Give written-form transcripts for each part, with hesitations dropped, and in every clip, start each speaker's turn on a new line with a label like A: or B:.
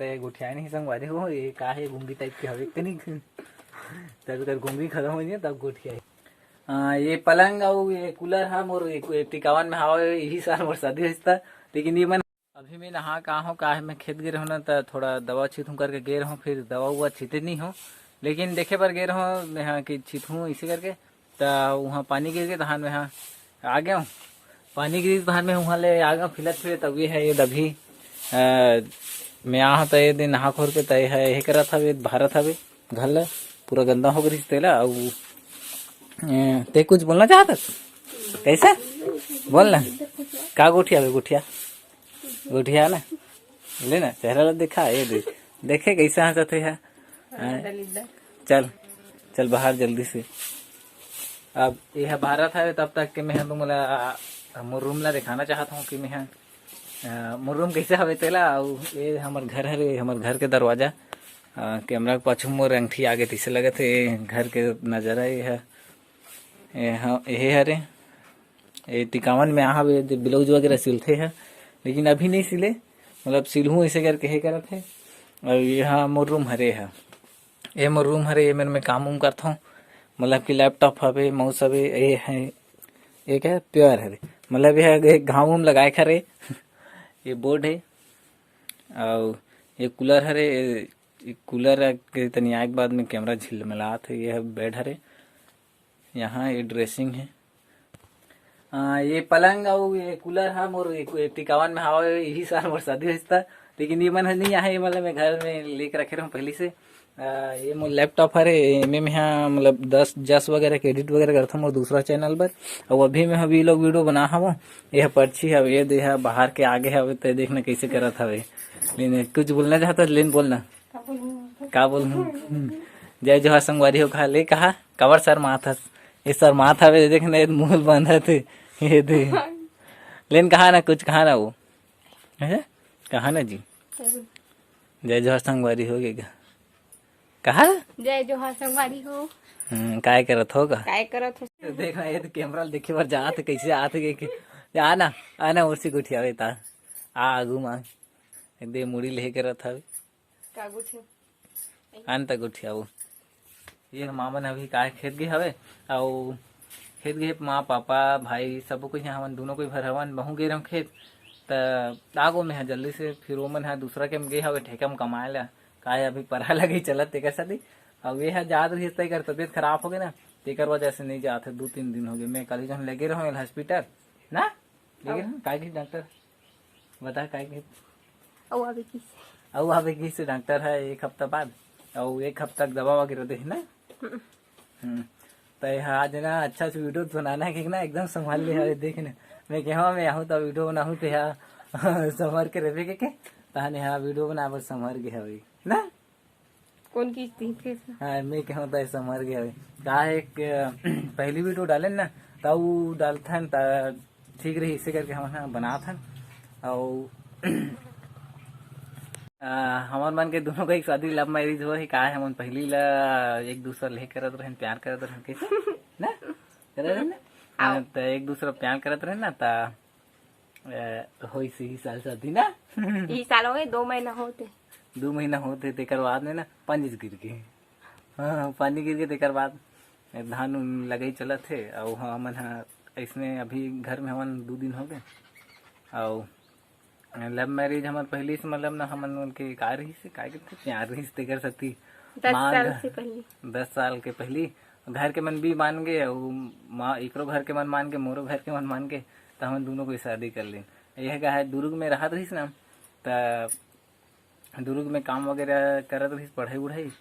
A: ते गोठिया नहीं संगवारी हो ये का है गुंगी टाइप के हवे के नहीं तब कर गुंगी खत्म हो जाए तब गोठिया ये पलंग और ये कूलर है मोर टिकावन में हवा यही साल मोर शादी होता लेकिन ये मन अभी मैं नहा कहा हूँ का है मैं खेत गिर हूँ ना तो थोड़ा दवा छीतूँ करके गिर हूँ फिर दवा हुआ छीते नहीं हूँ लेकिन देखे पर गिर हूँ मैं हाँ कि छीतूँ इसी करके तो वहाँ पानी गिर गए तहाँ मैं हाँ आ गया हूँ पानी गिरी तहाँ में वहाँ ले आ गया फिलत फिर तभी है ये दभी मैं यहाँ तो ये दिन नहा खोर के तय है यही करा था वे भारत हवे घर पूरा गंदा हो गई तेला और ते कुछ बोलना चाहता कैसा बोलना का गोठिया गोठिया गोठिया ना लेना चेहरा ला दिखा ये देखे कैसा हंसते है चल चल बाहर जल्दी से अब यह भारत है तब तक कि मैं तुमला मोर रूम ला दिखाना चाहता हूँ कि मैं मोर रूम कैसे हवे तेला और ये हमार घर है हमार घर के दरवाजा कैमरा के पाछू मोर अंगठी आगे तीसे लगे थे घर के नजारा ये है यही हरे ये टिकावन में यहाँ ब्लाउज वगैरह सिलते हैं लेकिन अभी नहीं सिले मतलब सिलूँ ऐसे करके हे करत है और यहाँ मोर रूम हरे है ये मोर रूम हरे ये मेरे में काम उम करता हूँ मतलब कि लैपटॉप हवे माउस हवे ये है ये क्या प्योर हरे मतलब यह घाम उम लगाए खरे ये बोर्ड है और ये कूलर हरे ये कूलर के तनी आए के बाद में कैमरा झिल मिला थे ये बेड हरे यहाँ ये ड्रेसिंग है ये पलंग और ये कूलर है मोर टिकावन में हवा यही साल मोर शादी होता लेकिन ये मन नहीं है मतलब मैं घर में लेकर रखे रहूँ पहले से ये मोर लैपटॉप है में यहाँ मतलब 10 वगैरह के एडिट वगैरह करता हूँ मोर दूसरा चैनल पर और अभी मैं अभी लोग वीडियो बना हूँ यह पर्ची है ये दे है बाहर के आगे है तो देखना कैसे करा था लेकिन कुछ बोलना चाहता लेन बोलना का बोल जय जोहार संगवारी हो खा ले कहा कवर सर माथा ये सर माथा वे देखने मुंह बंधा थे ये दे लेन कहा ना कुछ कहा ना वो है कहा ना जी जय जोहार संगवारी हो गई कहा
B: जय जोहार संगवारी हो
A: काय करत होगा
B: काय करत हो
A: देखना ये तो कैमरा देखे पर जात कैसे आते के आना आना उसी गुठिया वे ता आगू मां दे मुड़ी ले करत हवे
B: का गुठिया
A: अंत गुठिया वो ये मामन अभी काय खेत गए हवे और खेत गए माँ पापा भाई सब कुछ यहाँ हमन दोनों कोई भर हवन बहु गए रहूँ खेत आगो में है जल्दी से फिर वो मन है दूसरा के में गए हवे ठेका में कमाए ला काय अभी पढ़ा लगे चलत तेकर साथी अब ये है जात रही तेकर तबियत खराब हो गई ना तेकर वजह से नहीं जाते 2-3 दिन हो गए मैं कल जब लगे रहूँ हॉस्पिटल ना लेकिन काय की डॉक्टर बता काय की अभी किस डॉक्टर है 1 हफ्ता बाद और 1 हफ्ता तक दवा वगैरह दे ना तो आज ना अच्छा से वीडियो बनाना है कि ना एकदम संभाल ले देखने मैं कहा मैं आहूँ तो वीडियो बनाऊँ तो यहाँ संभर के रहे के तहने यहाँ वीडियो बना बस संभर गया हुई ना
B: कौन की थी
A: हाँ मैं कहूँ तो संभर गया हुई कहा एक पहली वीडियो डाले ना तो वो डालता है ठीक रही इसे करके हम बना था और हमार मन के दोनों का एक शादी लव मैरिज हो का है हम पहली ला एक दूसरा ले करत रहे प्यार करत रहे कैसे ना करत रहे ना तो एक दूसरा प्यार करत रहे ना तो होई से ही साल शादी ना
B: ई साल हो गए 2 महीना होते
A: 2 महीना होते तेकर बाद में ना पानी गिर के हाँ पानी गिर के तेकर बाद धान लगे चलत थे और हमन ऐसने अभी घर में हमन 2 दिन हो गए और लव मैरिज हमारे पहले से मतलब ना हमन उनके का रही से का करते प्यार रही से कर सकती 10 साल के पहली घर के मन भी मान गए और माँ एकरो घर के मन मान के मोरो घर के मन मान के तो हम दोनों को शादी कर ली यह का है दुर्ग में रहा रही ना तो दुर्ग में काम वगैरह करत रही पढ़ाई उढ़ाई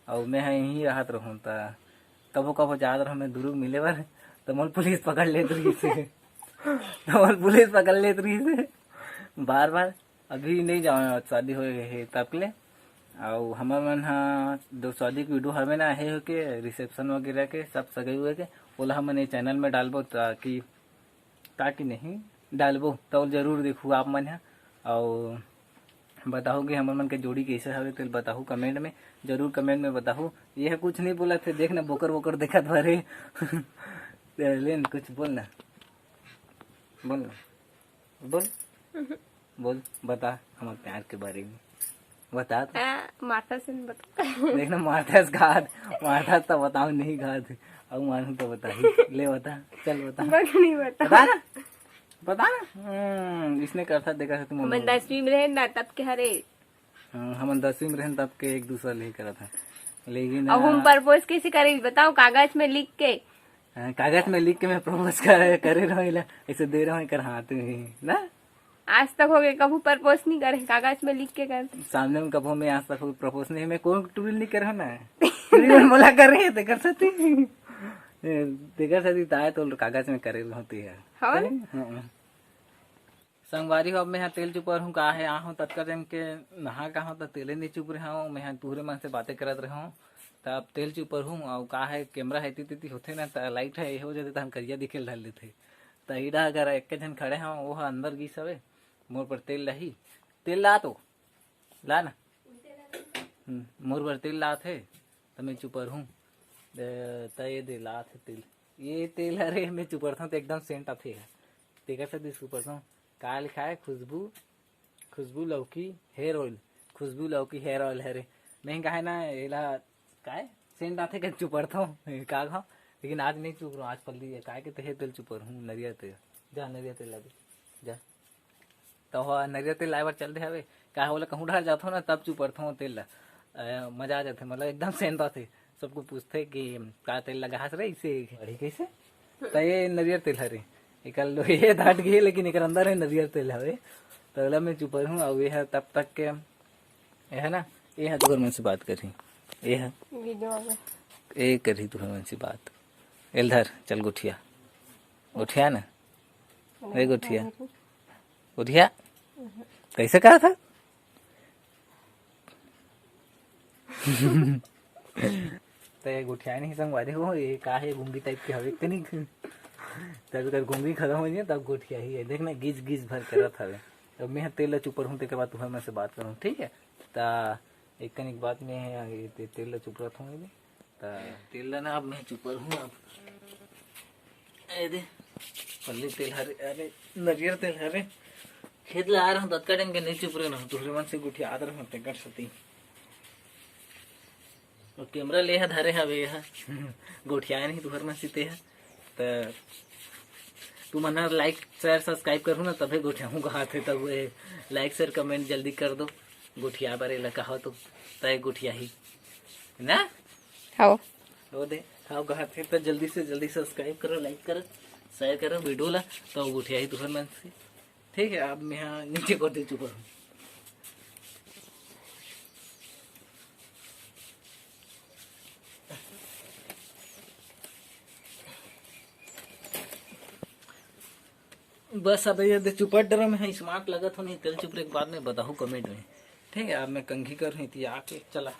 A: और मैं यहीं रहत रहूँ तो कबो कबो जात रहूँ मैं दुर्ग मिले बार तो मोल पुलिस पकड़ लेत रही से बार बार अभी नहीं जाओ शादी हो है तब ले और हमार मन दो शादी की वीडियो हमें ना है के रिसेप्शन वगैरह के सब सगे हुए के बोला हम ये चैनल में डालबो ताकि नहीं डालबो तो जरूर देखू आप मन है और बताओ कि हमार मन के जोड़ी कैसे हवे तो बताओ कमेंट में जरूर कमेंट में बताओ यह कुछ नहीं बोला थे देखना बोकर वोकर देखा भरे लेन कुछ बोलना बोल बोल बोल बता हमारे प्यार के बारे में बता तो।
B: माथा से नहीं बता।
A: देखना मारता घात, मारता तो बताओ नहीं घात, अब मारू तो बता ही ले, बता चल बता।
B: नहीं बता।
A: बता ना, बता ना। इसने करता देखा था तुम।
B: हम 10वीं में रहे ना तब के हरे।
A: हम 10वीं में रहे तब के एक दूसरा ले करा था, लेकिन
B: अब हम प्रपोज कैसे करें बताओ, कागज में लिख के।
A: कागज में लिख के मैं प्रपोज करे रहो, ऐसे दे रहा हूँ कर हाथ में ना।
B: आज तक हो गए कभी प्रपोज नहीं करे, कागज में लिख के कर।
A: सामने में कबो में आज तक प्रपोज नहीं, मैं कौन टूरिल नहीं कर ना टूरिल बोला कर रही है देकर सती ताए तो कागज में करे होती है।
B: हाँ
A: संगवारी हो, अब मैं यहाँ तेल चुपर हूँ का है आहूँ तत्का टाइम के नहा का हूँ तो तेले नहीं चुप रहा हूँ, मैं यहाँ तुहरे मन से बातें करत रहा हूँ तब तेल चुपर हूँ। और का है कैमरा है तीती होते ना लाइट है हो जाते हम करिया दिखे डाल देते तो इड़ा अगर एक जन खड़े हैं वो अंदर गी सवे मोर पर तेल रही, तेल ला तो ला ना। मोर पर तेल ला थे तो मैं चुपर हूँ तो ये दे ला थे तेल, ये तेल अरे मैं चुपर था तो एकदम सेंट आते है देखा से दिस ऊपर था का लिखा है खुशबू लौकी हेयर ऑयल, खुशबू लौकी हेयर ऑयल है रे। मैं कहा है ना एला का सेंट आते के चुपर था का खाओ, लेकिन आज नहीं चुप रहा, आज पल्ली है का के ते तेल चुपर हूँ नरिया तेल जा नरिया तेल ला दे जा। तो हाँ नरिया तेल लाए बार चल दे हवे का बोला कहूँ ढाल जाता हूँ ना तब चुपरता हूँ तेल ला मजा आ जाते, मतलब एकदम सेंट आते। सबको पूछते कि का तेल लगा हंस रहे इसे अड़ी कैसे तो ये नरियर तेल है रे, एक ये धाट गई लेकिन एक अंदर है नरियर तेल है तो अगला मैं चुपर हूँ। और ये है तब तक के ये है ना, ये है तुहर मन से बात करी, ये है ये करी तुहर मन से बात एलधर चल गुठिया गुठिया ना रे गुठिया गुठिया कैसे कहा था तो ये गुठिया नहीं संगवारी हो, ये का है गुंगी टाइप के हवे के नहीं तब अगर गुंगी खत्म हो जाए तब गुठिया ही है। देखना गिज गिज भर के रथ हवे। अब मैं तेल चुपर हूँ के बाद तुम्हें मैं से बात करूँ ठीक है। ता एक कनिक बात में है तेल चुप रहा था ता तेल ना अब मैं चुपर हूँ अब दे पल्ली तेल हरे अरे नरियर तेल हरे खेत ला आ रहा हूँ तत्का टाइम के नहीं चुप रहे ना दूसरे मन से गुठिया आदर होते कर सकती और कैमरा ले है धरे हवे यह गोठिया नहीं तुहर में सीते है तो तू मना लाइक शेयर सब्सक्राइब करूँ ना तभी गोठिया हूँ कहा थे तब लाइक शेयर कमेंट जल्दी कर दो गोठिया बारे लगा हो तो तय गोठिया ही ना
B: हाँ
A: वो दे हाँ कहा थे तो जल्दी से जल्दी सब्सक्राइब करो लाइक करो शेयर करो वीडियो ला तो गोठिया ही तुहर मन से ठीक है। अब मैं यहाँ नीचे कर दे चुका हूँ बस अब ये चुपर डर में है स्मार्ट लगा था नहीं तेल चुपरे के बाद में बताऊँ कमेंट में ठीक है। अब मैं कंघी कर रही थी आके चला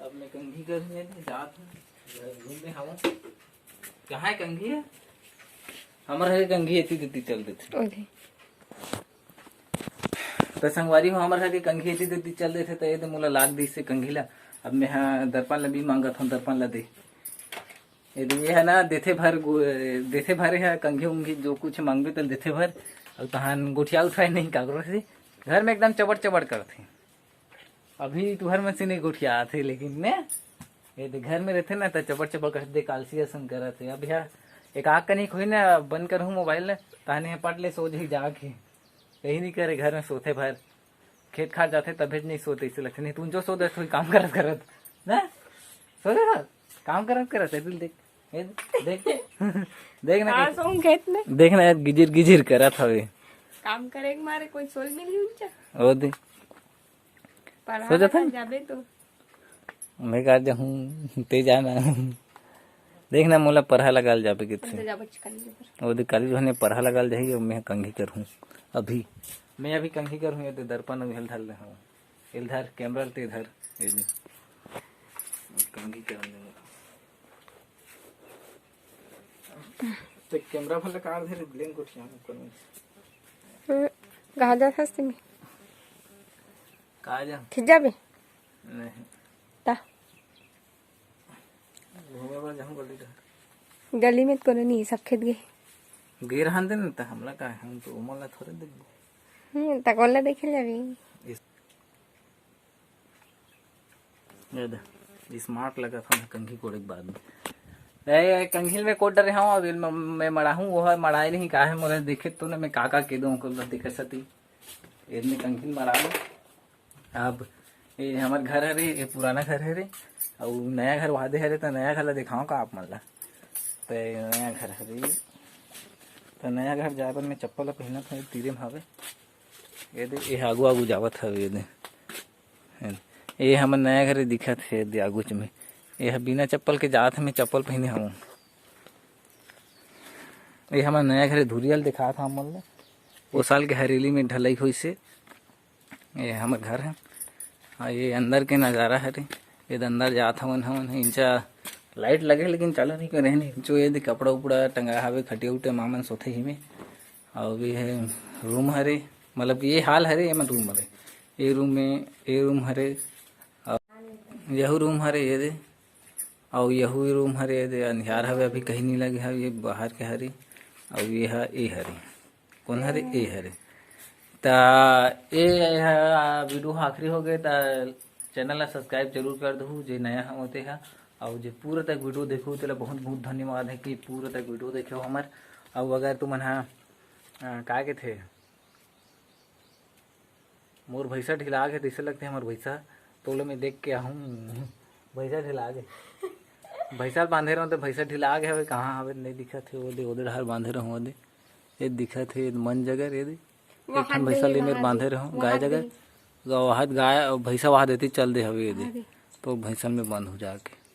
A: अब मैं कंघी कर रही घूमने हवा कहाँ है कंघी है हमारे कंघी एती देती चल देते तो संगवारी हो हमारे कंघी एती देती चल देते तो ये मोला लाग दी से कंघी ला। अब मैं हाँ दर्पण ला भी मांगत हूँ दर्पण ला दे ये है ना देथे भर है कंघी उंघी जो कुछ मांगबे तो देथे भर और तहान गुठिया उठाए नहीं कागरो से घर में एकदम चबड़ चबड़ करते। अभी तुहर में से नहीं गुठिया आते लेकिन ने ये घर में रहते ना तो चबड़ चबड़ कर दे कालसी असन करते। अब यहाँ एक आग कनिक हुई ना बंद करूँ मोबाइल तहने पट ले सो जी जाके यही नहीं करे घर में सोते भर खेत खार जाते तभी नहीं सोते इसे लगते नहीं तुम जो सो दे थोड़ी काम करत करत ना सो दे काम करत करत है दिल देख देख देखना
B: खेत में
A: देखना यार गिजिर गिजिर करा था वे
B: काम करे मारे कोई सोल मिली उनचा
A: ओ दे सोचा था
B: जाबे तो
A: मैं कहा जाऊँ ते जाना देखना मोला परहा लगाल जाबे कितने ओ दे काली जो ने परहा लगाल जाही और मैं कंघी करूँ अभी मैं अभी कंघी करूँ ये दर्पण हेल धर ले हूँ इधर कैमरा ते इधर ये कंघी करूँगा तो कैमरा भले कार धरे ब्लेन कोठिया में
B: कहा जा हस्ती में
A: कहा जा
B: खिच जाबे
A: नहीं
B: ता
A: घूमे बार जाऊँ
B: गली में तो नहीं सब खेत गए
A: गिर हन देन त हमला का हम तो उमला थोड़े देख
B: तकोला देखे जाबे
A: ये दे स्मार्ट लगा था कंघी कोड़े के बाद में कंघिल में कोट रहा हूँ। अभी मैं मड़ाहूँ वो है मड़ाए नहीं का है मोरे देखे तो ना मैं काका के दूँ को देखे सती इतने कंघिल मड़ा लूँ। अब ये हमारे घर है रे, ये पुराना घर है रे और नया घर वादे है रे, तो नया घर दिखाऊँ का आप मन ला। तो नया घर है रे, तो नया घर जाए पर मैं चप्पल पहना था तीरे में हवे ये दे ये आगू आगू जावत हवे ये दे ये हमारे नया घर दिखत है दे आगू च में ये बिना चप्पल के जात मैं चप्पल पहने हूँ। ये हमारा नया घर धुरियल दिखा था हम लोग वो साल के हरेली में ढलाई हुई से ये हमारे घर है। हाँ ये अंदर के नज़ारा है रे, ये अंदर जात हवन हवन इंचा लाइट लगे लेकिन चलो नहीं करे नहीं जो ये कपड़ा उपड़ा टंगा हवे खटिया उठे मामन सोते ही में। और भी है रूम हरे मतलब कि ये हाल हरे ये रूम हरे ये रूम में ये रूम हरे और यहू रूम हरे ये दे और यहू रूम हरे ये दे अंधियार हवे अभी कहीं नहीं लगे है ये बाहर के हरे और ये है ए हरे कौन हरे ए हरे। ता ये वीडियो आखिरी हो गए ता चैनल ला सब्सक्राइब जरूर कर दो जे नया हम होते हैं और जो पूरा तक वीडियो देखो तो बहुत बहुत धन्यवाद है कि पूरा तक वीडियो देखो हमार। और अगर तुम का के थे मोर भैंसा ढिला के जैसे लगते हमारे भैंसा तो मैं देख के आहूँ भैंसा ढिला गए भैंसा बांधे रहो तो भैंसा ढिला गए हवे कहाँ हवे नहीं दिखा थे वो दे उधर हर बांधे रहो वो दे ये दिखा थे मन जगह ये दे एक ठन भैंसा ले मेरे बांधे रहो गाय जगह वहाँ गाय और भैंसा वहाँ देती चल दे हवे ये दे तो भैंसा में बंद हो जाके